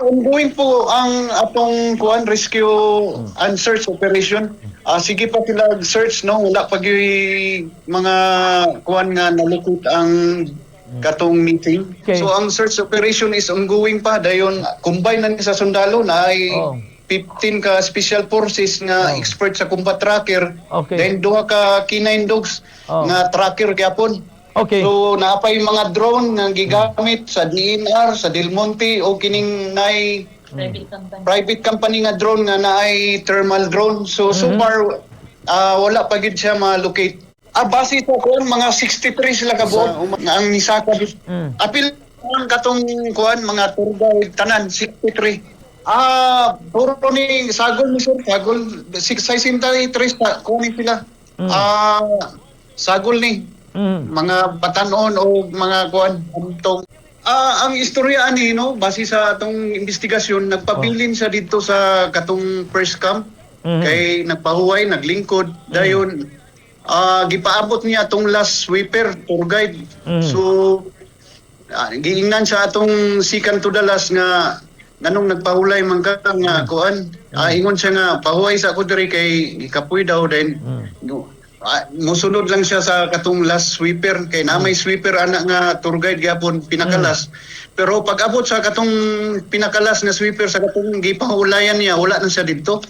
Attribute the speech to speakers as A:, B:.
A: ongoing po ang atong kuan rescue and search operation. Sige pa sila search no, wala pa gyud mga kuan nga nalukot ang katong meeting.
B: Okay.
A: So ang search operation is ongoing pa dayon combine na ni sa sundalo na ay
B: Oh.
A: 15 ka special forces nga
B: Oh.
A: expert sa combat tracker.
B: Okay.
A: Then duha ka canine dogs
B: Oh.
A: nga tracker gyapon.
B: Okay.
A: So naapay mga drone nga gigamit sa DNR, sa Del Monte o kining naay private company nga drone nga naay thermal drone. So far wala pa gid siya ma-locate. Base sa kuan mga 63 sila ka buok nga ang nisaka. Apil katong kuan mga tour guide tanan 63. Puro ni sagol ni sir, sagol 63 sa kunin sila. Sagol ni mga batanon o mga kuan antong ang istorya ani no base sa atong investigasyon nagpabilin siya dito sa katong first camp kay nagpahuway naglingkod dayon gipaabot niya atong last sweeper tour guide so giingnan sa atong second to the last nga nganong nagpahulay man ka nga kuan ingon siya nga pahuway sa ako diri kay gikapoy daw then musunod lang siya sa katong last sweeper kay na may sweeper anak nga tour guide gyapon pinakalas pero pag abot sa katong pinakalas nga sweeper sa katong gipahulayan niya wala na siya dito.